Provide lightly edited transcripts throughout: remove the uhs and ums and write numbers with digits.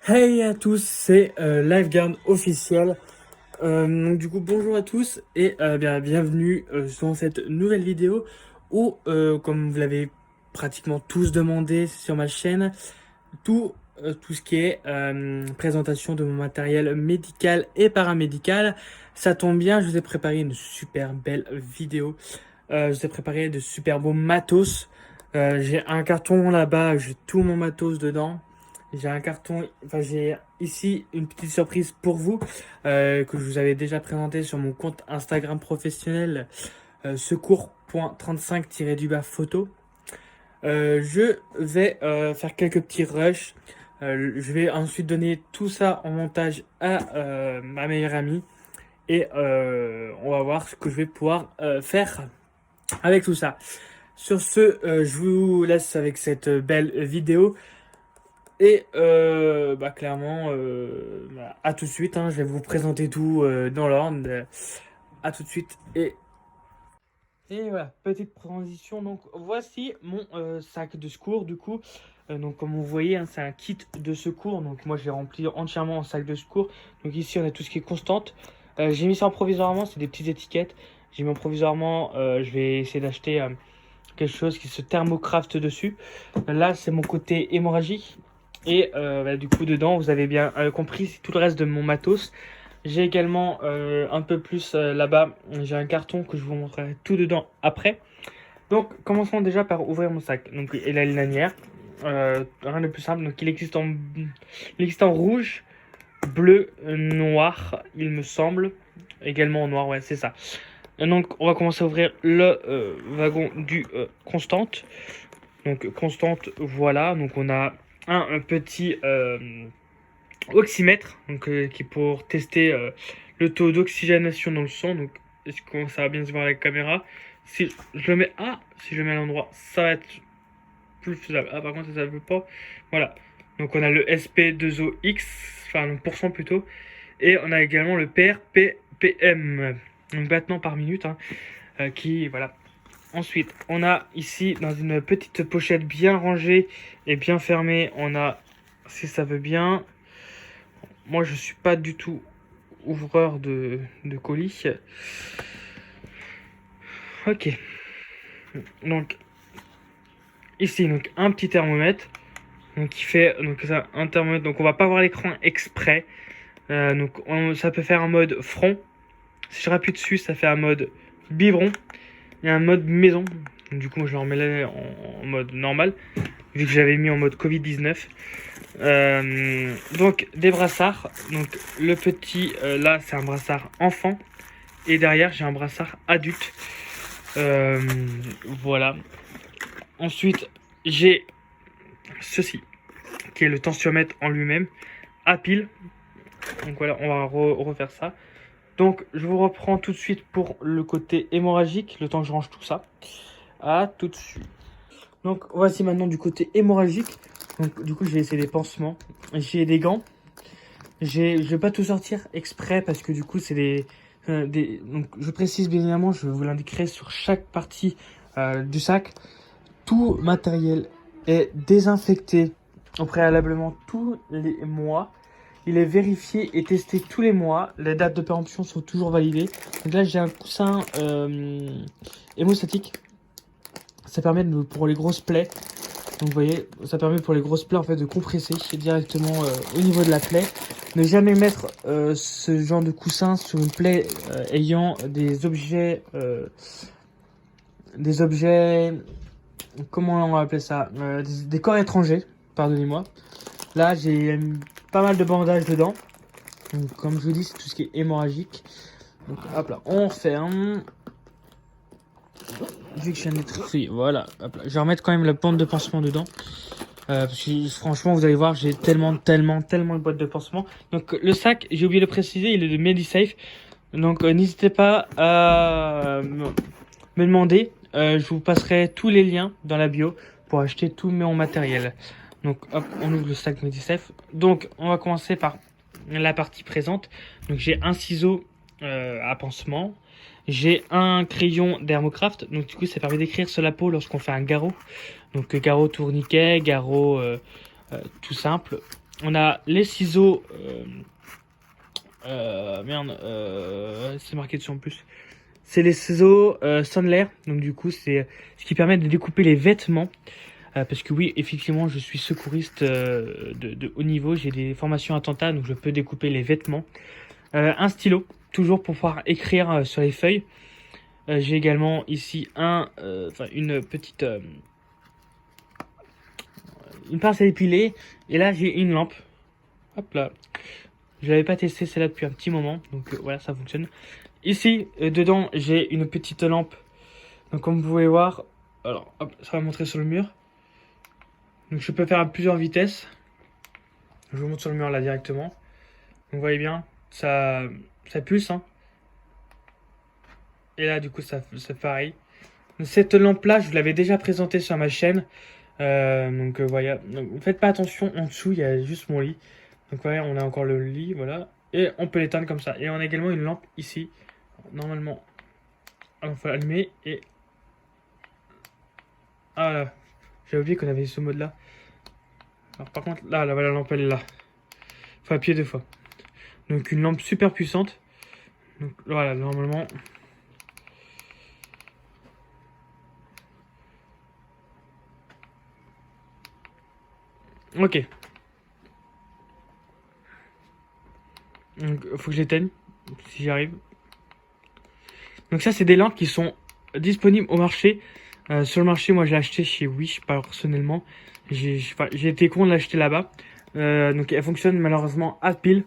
Hey à tous, c'est Lifeguard officiel. Donc du coup bonjour à tous et bienvenue dans cette nouvelle vidéo où comme vous l'avez pratiquement tous demandé sur ma chaîne, tout ce qui est présentation de mon matériel médical et paramédical. Ça tombe bien, je vous ai préparé une super belle vidéo. Je vous ai préparé de super beaux matos. J'ai un carton là-bas, j'ai tout mon matos dedans. J'ai un carton, enfin j'ai ici une petite surprise pour vous que je vous avais déjà présenté sur mon compte Instagram professionnel secours.35-du-bas photo. Je vais faire quelques petits rushs. Je vais ensuite donner tout ça en montage à ma meilleure amie et on va voir ce que je vais pouvoir faire avec tout ça. Sur ce, je vous laisse avec cette belle vidéo. Et clairement, à tout de suite, hein, je vais vous présenter tout dans l'ordre. À tout de suite. Et voilà, petite transition. Donc voici mon sac de secours du coup. Donc comme vous voyez, hein, c'est un kit de secours. Donc moi j'ai rempli entièrement en sac de secours. Donc ici on a tout ce qui est constante. J'ai mis ça en provisoirement, c'est des petites étiquettes. J'ai mis en provisoirement, je vais essayer d'acheter quelque chose qui se thermocraft dessus. Là c'est mon côté hémorragie. Et du coup dedans vous avez bien compris tout le reste de mon matos. J'ai également un peu plus là-bas, j'ai un carton que je vous montrerai tout dedans après. Donc commençons déjà par ouvrir mon sac. Donc il a une lanière, rien de plus simple. Donc il existe en rouge, bleu, noir, il me semble. Également en noir, ouais c'est ça. Et donc on va commencer à ouvrir le wagon du constante. Donc constante, voilà. Donc on a un petit oxymètre, donc, qui est pour tester le taux d'oxygénation dans le sang. Donc, est-ce que ça va bien se voir avec la caméra? Si je le mets à l'endroit, ça va être plus faisable. Ah, par contre, ça ne veut pas. Voilà. Donc, on a le SP2OX, enfin, donc pourcent plutôt. Et on a également le PRPM, donc battement par minute, hein, voilà. Ensuite, on a ici, dans une petite pochette bien rangée et bien fermée, on a, si ça veut bien, moi, je suis pas du tout ouvreur de colis. Ok. Donc, ici, donc, un petit thermomètre. Donc, qui fait donc, ça, un thermomètre. Donc, on va pas voir l'écran exprès. Donc, ça peut faire un mode front. Si je rappuie dessus, ça fait un mode biberon. Et un mode maison. Donc, du coup, je le remets là en mode normal. Vu que j'avais mis en mode Covid-19. Donc des brassards. Donc le petit là c'est un brassard enfant et derrière j'ai un brassard adulte. Voilà. Ensuite j'ai ceci qui est le tensiomètre en lui-même à pile. Donc voilà, on va refaire ça. Donc je vous reprends tout de suite pour le côté hémorragique, le temps que je range tout ça. À tout de suite. Donc voici maintenant du côté hémorragique. Donc du coup j'ai laissé des pansements. J'ai des gants. Je vais pas tout sortir exprès parce que du coup c'est donc je précise bien évidemment, je vous l'indiquerai sur chaque partie du sac. Tout matériel est désinfecté au préalablement tous les mois. Il est vérifié et testé tous les mois. Les dates de péremption sont toujours validées. Donc là j'ai un coussin hémostatique. Ça permet pour les grosses plaies. Donc vous voyez, ça permet pour les grosses plaies en fait de compresser directement au niveau de la plaie. Ne jamais mettre ce genre de coussin sur une plaie ayant des objets, comment on va appeler ça, des corps étrangers, pardonnez-moi. Là j'ai pas mal de bandages dedans. Donc comme je vous dis, c'est tout ce qui est hémorragique. Donc hop là, on ferme. Vu que je viens d'être voilà, hop là. Je vais remettre quand même la bande de pansement dedans. Parce que franchement, vous allez voir, j'ai tellement de boîtes de pansement. Donc le sac, j'ai oublié de le préciser, il est de MediSafe. Donc n'hésitez pas à me demander. Je vous passerai tous les liens dans la bio pour acheter tout mon matériel. Donc hop, on ouvre le sac MediSafe. Donc on va commencer par la partie présente. Donc j'ai un ciseau à pansement. J'ai un crayon d'Hermocraft. Donc du coup ça permet d'écrire sur la peau lorsqu'on fait un garrot. Donc garrot tourniquet, garrot tout simple. on a les ciseaux. Merde, c'est marqué dessus en plus. C'est les ciseaux Sandler. Donc du coup, c'est ce qui permet de découper les vêtements. Parce que oui, effectivement, je suis secouriste de haut niveau. J'ai des formations attentats, donc je peux découper les vêtements. Un stylo, toujours pour pouvoir écrire sur les feuilles. J'ai également ici une petite une pince à épiler. Et là, j'ai une lampe. Hop là. Je l'avais pas testé celle-là depuis un petit moment. Donc voilà, ça fonctionne. Ici, dedans, j'ai une petite lampe. Donc comme vous pouvez voir, alors hop, ça va montrer sur le mur. Donc je peux faire à plusieurs vitesses. Je vous montre sur le mur là directement. Donc vous voyez bien, ça pulse. Hein. Et là, du coup, ça fait pareil. Cette lampe-là, je vous l'avais déjà présentée sur ma chaîne. Voilà. Donc, faites pas attention, en dessous, il y a juste mon lit. Donc voilà, on a encore le lit, voilà. Et on peut l'éteindre comme ça. Et on a également une lampe ici. Normalement, il faut l'allumer et... Ah là, j'avais oublié qu'on avait ce mode-là. Alors par contre, là, la lampe, elle est là. Faut appuyer 2 fois. Donc une lampe super puissante. Donc voilà, normalement... Ok. Donc faut que je l'éteigne, si j'y arrive. Donc ça, c'est des lampes qui sont disponibles au marché. Sur le marché, moi, j'ai acheté chez Wish, personnellement. J'ai été con de l'acheter là-bas. Donc elle fonctionne malheureusement à pile.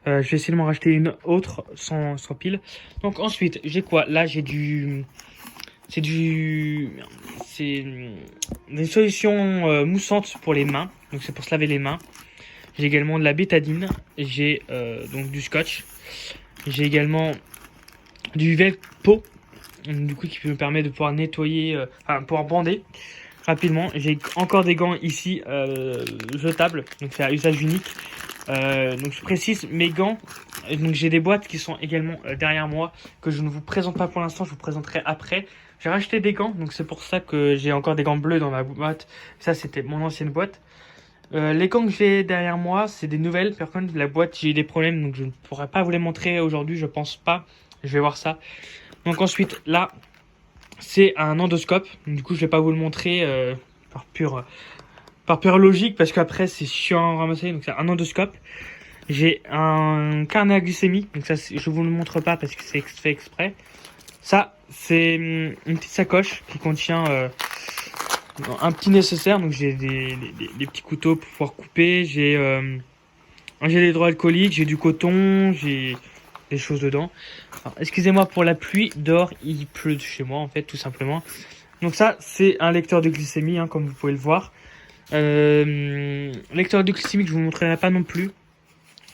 Je vais essayer de m'en racheter une autre sans pile. Donc ensuite, j'ai quoi? Là, j'ai du... C'est des solutions moussantes pour les mains. Donc c'est pour se laver les mains. J'ai également de la bétadine. J'ai donc du scotch. J'ai également du Velpo. Du coup, qui me permet de pouvoir nettoyer, pouvoir bander rapidement. J'ai encore des gants ici jetables. Donc c'est à usage unique. Donc je précise mes gants. Donc j'ai des boîtes qui sont également derrière moi que je ne vous présente pas pour l'instant. Je vous présenterai après. J'ai racheté des gants, donc c'est pour ça que j'ai encore des gants bleus dans ma boîte. Ça, c'était mon ancienne boîte. Les gants que j'ai derrière moi, c'est des nouvelles. Par contre, la boîte, j'ai eu des problèmes, donc je ne pourrais pas vous les montrer aujourd'hui. Je pense pas. Je vais voir ça. Donc ensuite, là, c'est un endoscope. Donc, du coup, je vais pas vous le montrer par pure logique, parce qu'après, c'est chiant à ramasser. Donc c'est un endoscope. J'ai un carnet à glycémie. Donc ça, je vous le montre pas parce que c'est fait exprès. Ça, c'est une petite sacoche qui contient un petit nécessaire. Donc j'ai des petits couteaux pour pouvoir couper. J'ai des hydroalcooliques, j'ai du coton, j'ai des choses dedans. Excusez-moi pour la pluie, dehors il pleut chez moi en fait, tout simplement. Donc ça, c'est un lecteur de glycémie, hein, comme vous pouvez le voir. Lecteur de glycémie que je vous montrerai pas non plus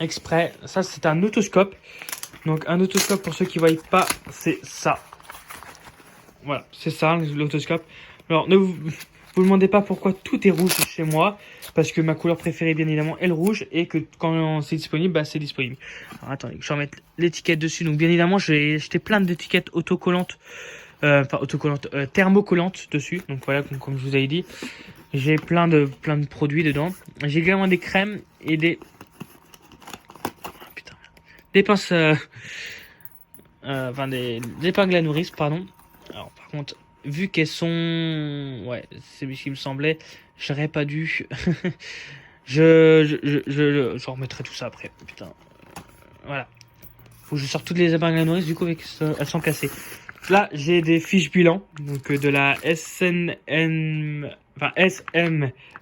exprès. Ça, c'est un otoscope. Donc un otoscope, pour ceux qui ne voient pas, c'est ça. Voilà, c'est ça l'autoscope. Alors ne vous demandez pas pourquoi tout est rouge chez moi, parce que ma couleur préférée bien évidemment est le rouge, et que quand c'est disponible, bah c'est disponible. Alors attendez, je vais remettre l'étiquette dessus. Donc bien évidemment, j'ai acheté plein d'étiquettes autocollantes, thermocollantes dessus. Donc voilà, comme je vous avais dit, j'ai plein de produits dedans. J'ai également des crèmes et des pinces, des épingles à nourrice, pardon. Alors par contre, vu qu'elles sont... Ouais, c'est ce qui me semblait. J'aurais pas dû... je remettrai tout ça après. Putain. Voilà. Faut que je sorte toutes les épingles à nourrice, du coup, elles sont cassées. Là, j'ai des fiches bilan. Donc de la SNM... Enfin,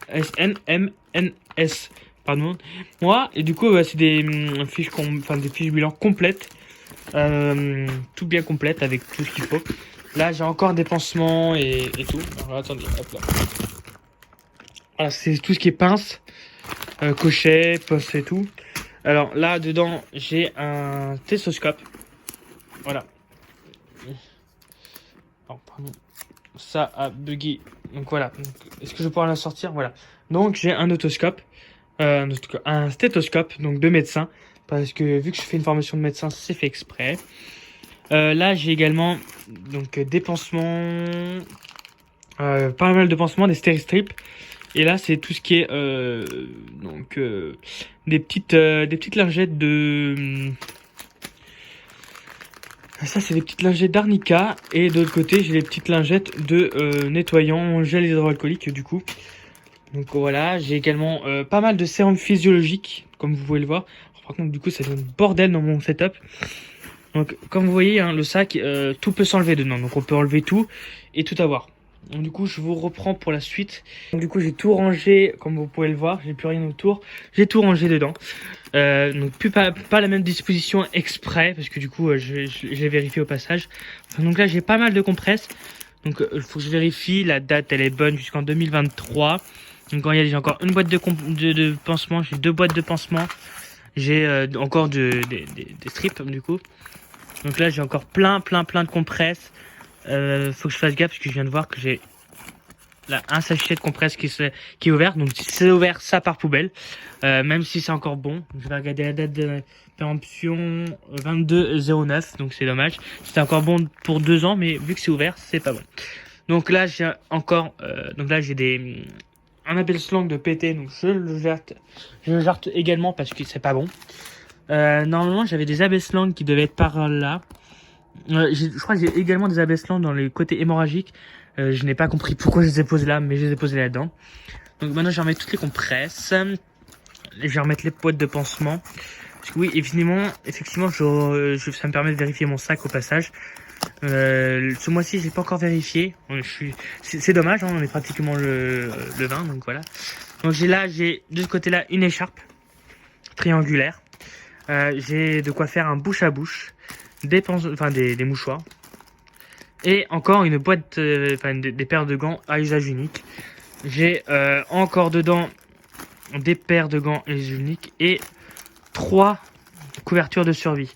SNMNS. Pardon. Moi, et du coup, c'est des fiches bilan complètes. Tout bien complète avec tout ce qu'il faut. Là, j'ai encore des pansements et tout. Alors, attendez, hop là. Voilà, c'est tout ce qui est pince, crochet, poste et tout. Alors là, dedans, j'ai un stéthoscope. Voilà. Oh, pardon. Ça a bugué. Donc voilà. Est-ce que je vais pouvoir la sortir? Voilà. Donc j'ai un otoscope. Un stéthoscope, donc de médecin. Parce que vu que je fais une formation de médecin, c'est fait exprès. Là, j'ai également donc des pansements, pas mal de pansements, des stéristrips. Et là, c'est tout ce qui est donc des petites lingettes de ça, c'est des petites lingettes d'arnica. Et de l'autre côté, j'ai les petites lingettes de nettoyant gel hydroalcoolique du coup. Donc voilà, j'ai également pas mal de sérum physiologique, comme vous pouvez le voir. Alors, par contre, du coup, ça fait un bordel dans mon setup. Donc, comme vous voyez, hein, le sac, tout peut s'enlever dedans. Donc, on peut enlever tout et tout avoir. Donc, du coup, je vous reprends pour la suite. Donc, du coup, j'ai tout rangé, comme vous pouvez le voir. J'ai plus rien autour. J'ai tout rangé dedans. Donc, pas la même disposition exprès, parce que du coup, j'ai vérifié au passage. Donc là, j'ai pas mal de compresses. Donc, il faut que je vérifie. La date, elle est bonne jusqu'en 2023. Donc, regardez, j'ai encore une boîte de pansements. J'ai 2 boîtes de pansements. J'ai encore des strips, du coup. Donc là, j'ai encore plein de compresses. Faut que je fasse gaffe parce que je viens de voir que j'ai là un sachet de compresses qui est ouvert. Donc si c'est ouvert, ça part poubelle. Même si c'est encore bon. Je vais regarder la date de péremption 22/09. Donc c'est dommage. C'était encore bon pour 2 ans, mais vu que c'est ouvert, c'est pas bon. Donc là, j'ai encore. Donc là, j'ai un abaisse-langue de pété. Donc je le jette également parce que c'est pas bon. Normalement, j'avais des abaisse-langues qui devaient être par là. Je crois que j'ai également des abaisse-langues dans les côtés hémorragiques. Je n'ai pas compris pourquoi je les ai posés là, mais je les ai posés là-dedans. Donc maintenant, je vais remettre toutes les compresses. Je vais remettre les boîtes de pansement. Parce que oui, effectivement, ça me permet de vérifier mon sac au passage. Ce mois-ci, j'ai pas encore vérifié. C'est dommage, hein, on est pratiquement le 20, donc voilà. Donc j'ai de ce côté-là une écharpe triangulaire. J'ai de quoi faire un bouche à bouche, des mouchoirs et encore une boîte, des paires de gants à usage unique. J'ai encore dedans des paires de gants à usage unique et 3 couvertures de survie.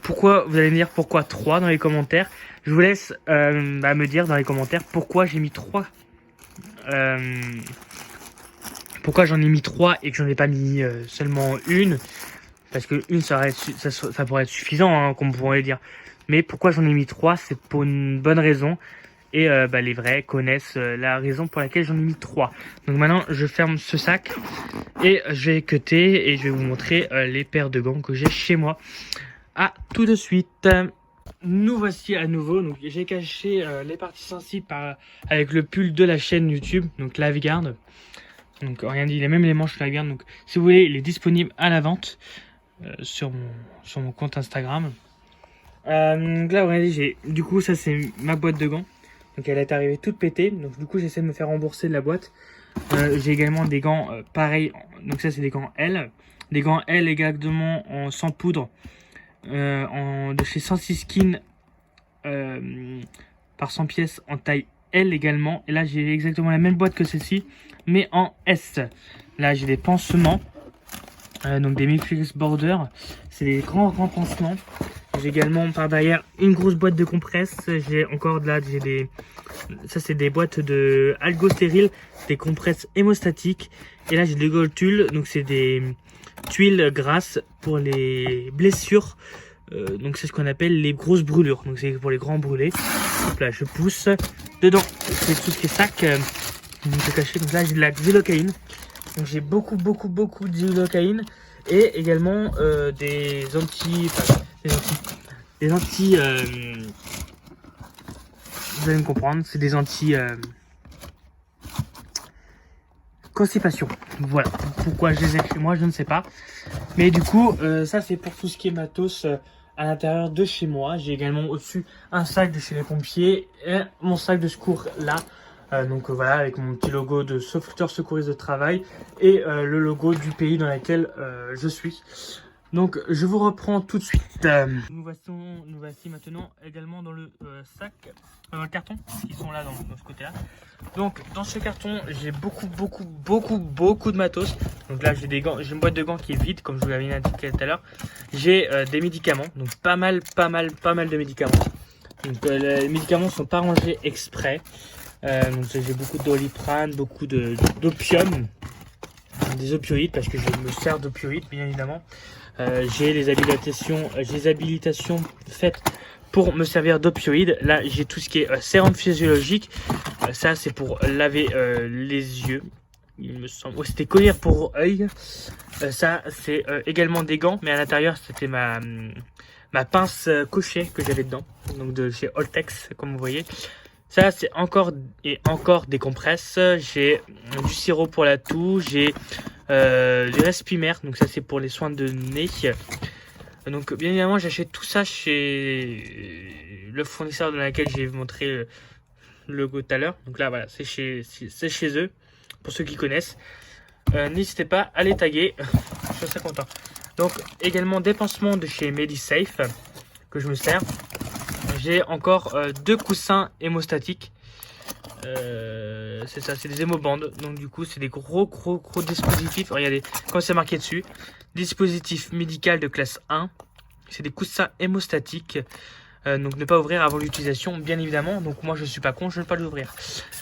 Pourquoi, vous allez me dire pourquoi 3 dans les commentaires. Je vous laisse me dire dans les commentaires pourquoi j'ai mis 3. Pourquoi j'en ai mis 3 et que j'en ai pas mis seulement une. Parce que une, ça pourrait être suffisant, hein, comme on pourrait dire. Mais pourquoi j'en ai mis 3, c'est pour une bonne raison. Et les vrais connaissent la raison pour laquelle j'en ai mis 3. Donc maintenant, je ferme ce sac. Et je vais cutter et je vais vous montrer les paires de gants que j'ai chez moi. À tout de suite. Nous voici à nouveau. Donc j'ai caché les parties sensibles avec le pull de la chaîne YouTube. Donc Liveguard. Donc rien dit, il y a même les manches Liveguard. Donc si vous voulez, il est disponible à la vente. Sur mon compte Instagram. Donc là, regardez, du coup, ça c'est ma boîte de gants. Donc elle est arrivée toute pétée. Donc du coup, j'essaie de me faire rembourser de la boîte. J'ai également des gants pareils. Donc ça, c'est des gants L. Des gants L également en sans poudre. De chez Sensi Skin. Par 100 pièces en taille L également. Et là, j'ai exactement la même boîte que celle-ci, mais en S. Là, j'ai des pansements. Donc des Miflex Border, c'est des grands pansements. J'ai également par derrière une grosse boîte de compresses. J'ai encore de là, ça c'est des boîtes de algo-stérile, des compresses hémostatiques. Et là j'ai des Gold-Tulle, donc c'est des tuiles grasses pour les blessures. Donc c'est ce qu'on appelle les grosses brûlures. Donc c'est pour les grands brûlés. Donc là je pousse dedans. C'est tout ce qui est sac. Je caché. Donc là j'ai de la xylocaïne. Donc j'ai beaucoup de xylocaïne et également des anti vous allez me comprendre, c'est des anti constipation. Voilà, pourquoi je les ai chez moi, je ne sais pas. Mais du coup, ça c'est pour tout ce qui est matos à l'intérieur de chez moi. J'ai également au-dessus un sac de chez les pompiers et mon sac de secours là. Donc voilà, avec mon petit logo de sauveteur secouriste de travail et le logo du pays dans lequel je suis. Donc je vous reprends tout de suite. Nous voici maintenant également dans le sac, dans le carton, qui sont là dans ce côté-là. Donc dans ce carton, j'ai beaucoup de matos. Donc là j'ai une boîte de gants qui est vide, comme je vous l'avais indiqué tout à l'heure. J'ai des médicaments, donc pas mal de médicaments. Donc les médicaments sont pas rangés exprès. Donc j'ai beaucoup de Doliprane, beaucoup d'opium, des opioïdes parce que je me sers d'opioïdes bien évidemment. J'ai les habilitations faites pour me servir d'opioïdes. Là j'ai tout ce qui est sérum physiologique. Ça c'est pour laver les yeux. il me semble. Ouais, c'était collier pour œil. Ça, c'est également des gants, mais à l'intérieur, c'était ma pince Cochet que j'avais dedans. Donc de chez Oltex, comme vous voyez. Ça, c'est encore des compresses. J'ai du sirop pour la toux. J'ai du Respimer. Donc ça, c'est pour les soins de nez. Donc bien évidemment, j'achète tout ça chez le fournisseur de laquelle j'ai montré le logo tout à l'heure. Donc là, voilà, c'est chez eux. Pour ceux qui connaissent. N'hésitez pas à les taguer. Je suis assez content. Donc également des pansements de chez Medisafe que je me sers. J'ai encore deux coussins hémostatiques. C'est ça, c'est des hémobandes. Donc du coup, c'est des gros dispositifs. Regardez, comme c'est marqué dessus. Dispositif médical de classe 1. C'est des coussins hémostatiques. Donc ne pas ouvrir avant l'utilisation, bien évidemment. Donc moi je suis pas con, je ne vais pas l'ouvrir.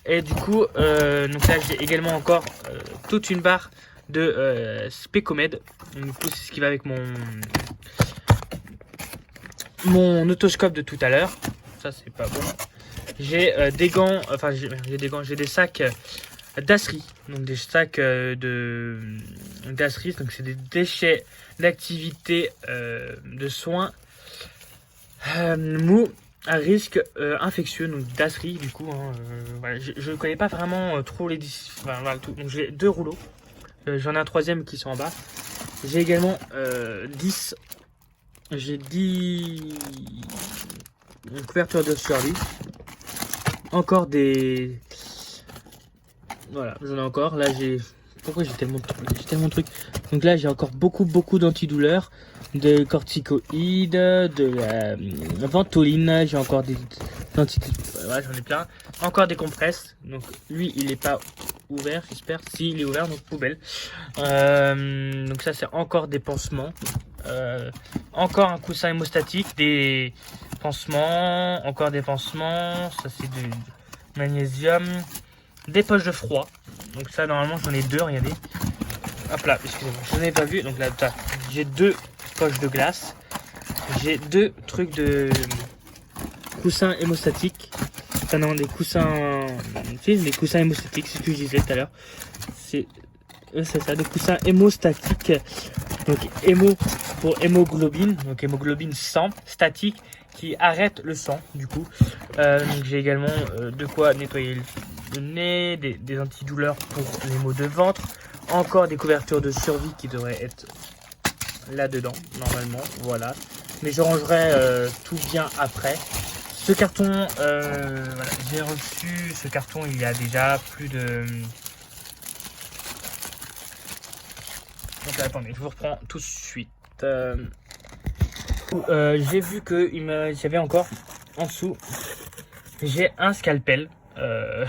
Et du coup, donc là j'ai également encore toute une barre de Specomed. Du coup c'est ce qui va avec mon otoscope de tout à l'heure. Ça c'est pas bon. J'ai des gants, enfin j'ai des sacs d'Asri. Donc des sacs d'Asri. Donc c'est des déchets d'activité de soins mou à risque infectieux, donc d'Asri du coup. Voilà, je ne connais pas vraiment trop les enfin, voilà, tout. Donc j'ai deux rouleaux. J'en ai un troisième qui sont en bas. J'ai également 10. J'ai 10 couvertures de survie. Encore des. Voilà, j'en ai encore. Là j'ai. Pourquoi j'ai tellement de trucs. Donc là j'ai encore beaucoup d'antidouleurs, de corticoïdes, de la ventoline. J'ai encore des voilà, j'en ai plein. Encore des compresses. Donc lui il est pas ouvert, j'espère. Si il est ouvert, donc poubelle. Donc ça c'est encore des pansements. Encore un coussin hémostatique, des pansements, encore des pansements. Ça c'est du magnésium, des poches de froid. Donc ça normalement j'en ai deux, regardez. Hop là, excusez-moi, je n'ai pas vu. Donc là, j'ai deux poches de glace. J'ai deux trucs de coussins hémostatiques. Enfin non, des coussins. Des coussins hémostatiques, c'est ce que je disais tout à l'heure. C'est ça, des coussins hémostatiques. Donc hémo pour hémoglobine. Donc hémoglobine 100 statique qui arrête le sang du coup. Donc j'ai également de quoi nettoyer le nez, des antidouleurs pour les maux de ventre. Encore des couvertures de survie qui devraient être là-dedans, normalement, voilà. Mais je rangerai tout bien après. Ce carton, voilà, j'ai reçu ce carton il y a déjà plus de... Donc attendez, je vous reprends tout de suite. J'ai vu que j'avais encore en dessous, j'ai un scalpel. Ne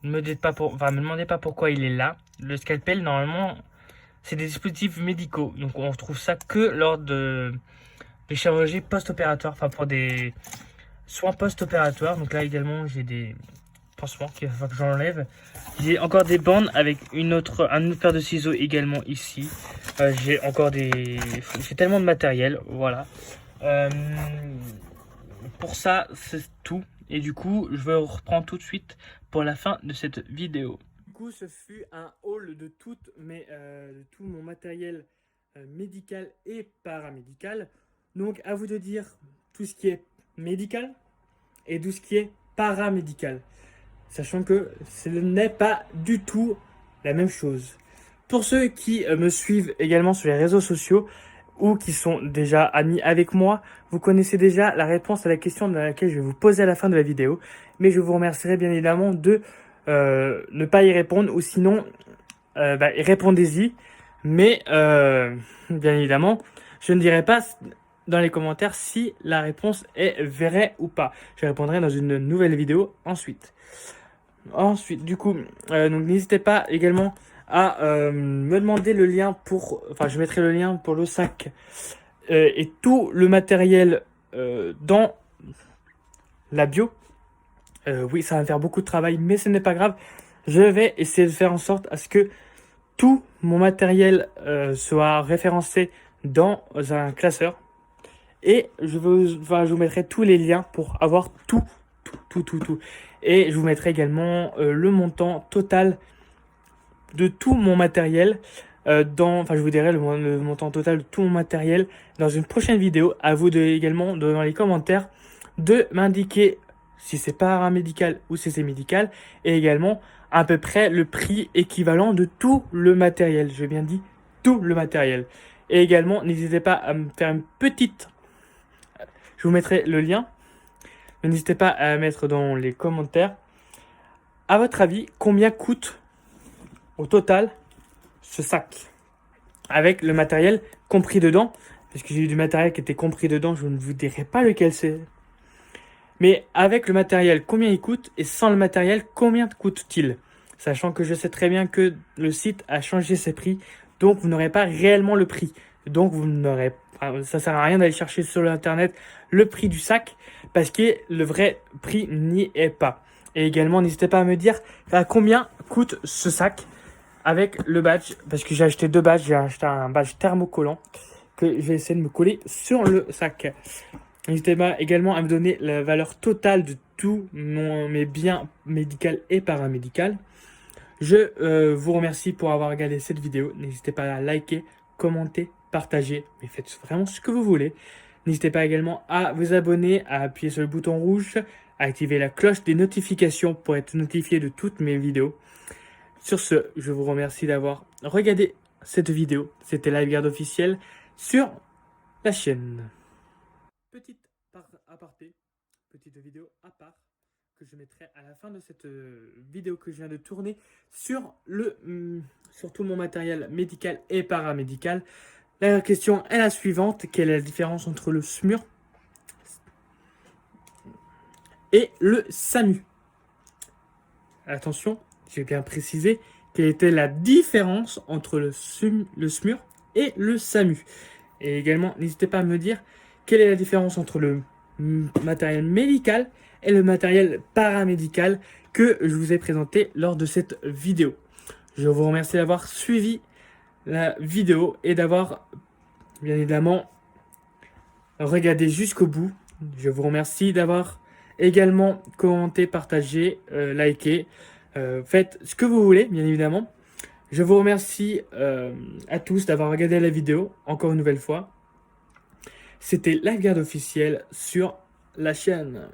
me demandez pas pourquoi il est là. Le scalpel, normalement, c'est des dispositifs médicaux. Donc, on retrouve ça que lors de chirurgies post-opératoires. Enfin, pour des soins post-opératoires. Donc là, également, j'ai des pansements qu'il va falloir que j'enlève. J'ai encore des bandes avec un autre paire de ciseaux également ici. J'ai encore j'ai tellement de matériel. Voilà. Pour ça, c'est tout. Et du coup, je vais reprendre tout de suite pour la fin de cette vidéo. Du coup, ce fut un haul de tout mon matériel médical et paramédical. Donc, à vous de dire tout ce qui est médical et tout ce qui est paramédical. Sachant que ce n'est pas du tout la même chose. Pour ceux qui me suivent également sur les réseaux sociaux, ou qui sont déjà amis avec moi, vous connaissez déjà la réponse à la question de laquelle je vais vous poser à la fin de la vidéo. Mais je vous remercierai bien évidemment de ne pas y répondre, ou sinon répondez-y. Mais bien évidemment, je ne dirai pas dans les commentaires si la réponse est vraie ou pas. Je répondrai dans une nouvelle vidéo ensuite. Du coup, donc n'hésitez pas également à me demander le lien je mettrai le lien pour le sac et tout le matériel dans la bio. Oui, ça va me faire beaucoup de travail, mais ce n'est pas grave. Je vais essayer de faire en sorte à ce que tout mon matériel soit référencé dans un classeur. Et je vous mettrai tous les liens pour avoir tout. Et je vous mettrai également le montant total de tout mon matériel. Enfin, je vous dirai le montant total de tout mon matériel dans une prochaine vidéo. À vous également dans les commentaires de m'indiquer si c'est paramédical ou si c'est médical, et également à peu près le prix équivalent de tout le matériel. Je bien dit tout le matériel. Et également, n'hésitez pas à me faire une petite... Je vous mettrai le lien. N'hésitez pas à mettre dans les commentaires. À votre avis, combien coûte au total ce sac avec le matériel compris dedans? Parce que j'ai eu du matériel qui était compris dedans, je ne vous dirai pas lequel c'est. Mais avec le matériel, combien il coûte? Et sans le matériel, combien coûte-t-il? Sachant que je sais très bien que le site a changé ses prix, donc vous n'aurez pas réellement le prix. Donc vous n'aurez, ça sert à rien d'aller chercher sur internet le prix du sac, parce que le vrai prix n'y est pas. Et également, n'hésitez pas à me dire à combien coûte ce sac avec le badge, parce que j'ai acheté 2 badges. J'ai acheté un badge thermocollant que je vais essayer de me coller sur le sac. N'hésitez pas également à me donner la valeur totale de tous mes biens médicaux et paramédicaux. Je vous remercie pour avoir regardé cette vidéo. N'hésitez pas à liker, commenter, partager, mais faites vraiment ce que vous voulez. N'hésitez pas également à vous abonner, à appuyer sur le bouton rouge, à activer la cloche des notifications pour être notifié de toutes mes vidéos. Sur ce, je vous remercie d'avoir regardé cette vidéo. C'était LiveGuard officiel sur la chaîne. Petite aparté, petite vidéo à part que je mettrai à la fin de cette vidéo que je viens de tourner sur tout mon matériel médical et paramédical. La question est la suivante: quelle est la différence entre le SMUR et le SAMU? Attention, j'ai bien précisé quelle était la différence entre le SMUR et le SAMU. Et également, n'hésitez pas à me dire quelle est la différence entre le matériel médical et le matériel paramédical que je vous ai présenté lors de cette vidéo. Je vous remercie d'avoir suivi la vidéo et d'avoir bien évidemment regardé jusqu'au bout. Je vous remercie d'avoir également commenté, partagé, liké. Faites ce que vous voulez, bien évidemment. Je vous remercie à tous d'avoir regardé la vidéo, encore une nouvelle fois. C'était LiveGuard officiel sur la chaîne.